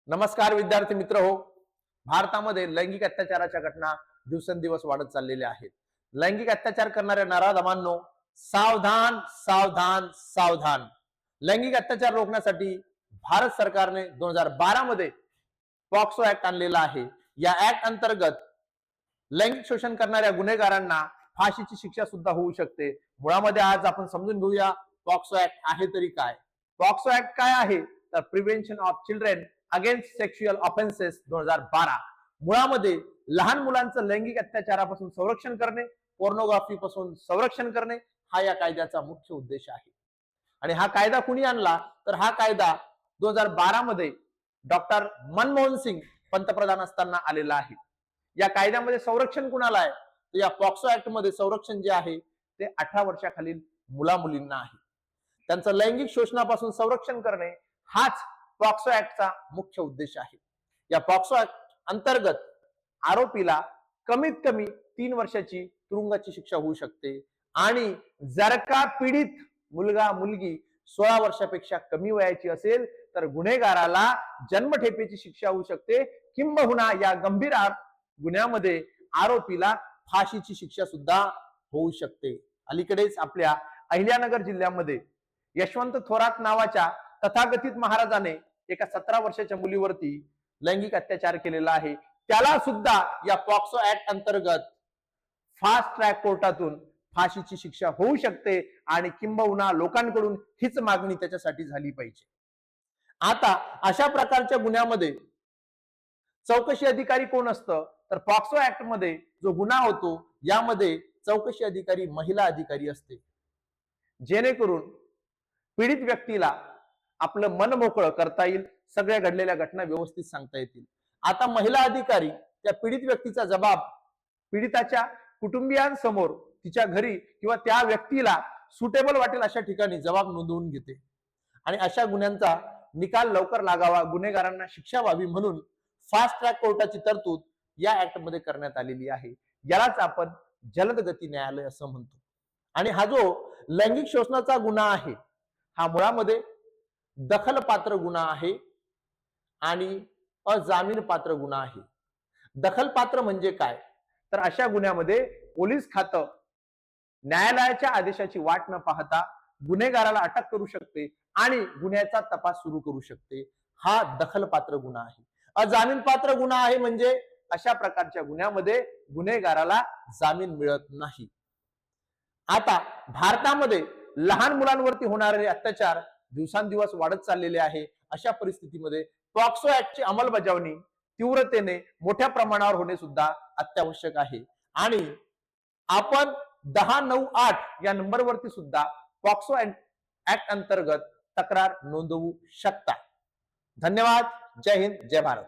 नमस्कार विद्यार्थी मित्र हो. भारतामध्ये लैंगिक अत्याचाराच्या घटना दिवसेंदिवस वाढत चाललेल्या आहेत. लैंगिक अत्याचार करणाऱ्या नराधमांनो, सावधान सावधान सावधान. लैंगिक अत्याचार रोखण्यासाठी भारत सरकारने 2012 मध्ये पॉक्सो ऍक्ट आणलेला आहे. या ऍक्ट अंतर्गत लैंगिक शोषण करणाऱ्या गुन्हेगारांना फाशीची शिक्षा सुद्धा होऊ शकते. मुळामध्ये आज आपण समजून घेऊया पॉक्सो ऍक्ट आहे तरी काय. पॉक्सो ऍक्ट काय आहे तर prevention of children against sexual offences 2012. मुळामध्ये लहान मुलांचं लैंगिक अत्याचारापासून संरक्षण करणे, पोर्नोग्राफी पासून संरक्षण करणे हा या कायद्याचा मुख्य उद्देश आहे. आणि हा कायदा कुणी आणला तर हा कायदा 2012 मध्ये डॉक्टर मनमोहन सिंग पंतप्रधान असताना आलेला आहे. या कायद्यामध्ये संरक्षण कुणाला आहे तर या पॉक्सो ऍक्ट मध्ये संरक्षण जे आहे ते 18 वर्षाखालील मुला मुलींना आहे. त्यांचं लैंगिक शोषणापासून संरक्षण करणे हाच पॉक्सो ऍक्टचा मुख्य उद्देश आहे. या पॉक्सो ऍक्ट अंतर्गत आरोपीला कमीत कमी 3 वर्षाची तुरुंगाची शिक्षा होऊ शकते आणि जर का पीडित मुलगा मुलगी 16 वर्षापेक्षा कमी वयाची असेल तर गुन्हेगाराला जन्मठेपेची शिक्षा होऊ शकते, किंबहुना या गंभीर गुन्ह्यामध्ये आरोपीला फाशीची शिक्षा सुद्धा होऊ शकते. अलीकडेच आपल्या अहिल्यानगर जिल्ह्यामध्ये यशवंत थोरात नावाच्या तथाकथित महाराजाने एका 17 वर्षाच्या मुलीवरती लैंगिक अत्याचार केलेला आहे. त्याला सुद्धा या पॉक्सो ऍक्ट अंतर्गत फास्ट ट्रॅक कोर्टातून फाशीची शिक्षा होऊ शकते आणि किंबहुना लोकांकडून हीच मागणी त्याच्यासाठी झाली पाहिजे. आता अशा प्रकारच्या गुन्ह्यामध्ये चौकशी अधिकारी कोण असतं तर पॉक्सो ऍक्ट मध्ये जो गुन्हा होतो यामध्ये चौकशी अधिकारी महिला अधिकारी असते, जेणेकरून पीडित व्यक्तीला आपलं मन मोकळं करता येईल, सगळ्या घडलेल्या घटना व्यवस्थित सांगता येतील. आता महिला अधिकारी त्या पीडित व्यक्तीचा जबाब पीडिताच्या कुटुंबियांसमोर तिच्या घरी किंवा त्या व्यक्तीला सुटेबल वाटेल अशा ठिकाणी जबाब नोंदवून घेते आणि अशा गुन्ह्यांचा निकाल लवकर लागावा, गुन्हेगारांना शिक्षा व्हावी म्हणून फास्ट ट्रॅक कोर्टाची तरतूद या ऍक्ट मध्ये करण्यात आलेली आहे. यालाच आपण जलद गती न्यायालय असं म्हणतो. आणि हा जो लैंगिक शोषणाचा गुन्हा आहे हा मुळामध्ये दखलपात्र गुन्हा आहे आणि अजामीन पात्र गुन्हा आहे. दखलपात्र म्हणजे काय तर अशा गुन्ह्यामध्ये पोलीस खातं न्यायालयाच्या आदेशाची वाट न पाहता गुन्हेगाराला अटक करू शकते आणि गुन्ह्याचा तपास सुरू करू शकते. हा दखलपात्र गुन्हा आहे. अजामीन पात्र गुन्हा आहे म्हणजे अशा प्रकारच्या गुन्ह्यामध्ये गुन्हेगाराला जामीन मिळत नाही. आता भारतामध्ये लहान मुलांवरती होणारे अत्याचार दिवसांदिवस वाढत चाललेले आहे. अशा परिस्थितीमध्ये पॉक्सो ऍक्टची अंमलबजावणी तीव्रतेने मोठ्या प्रमाणावर होणे सुद्धा अत्यावश्यक आहे आणि आपण 1098 या नंबरवरती सुद्धा पॉक्सो ऍक्ट अंतर्गत तक्रार नोंदवू शकता. धन्यवाद. जय हिंद, जय भारत.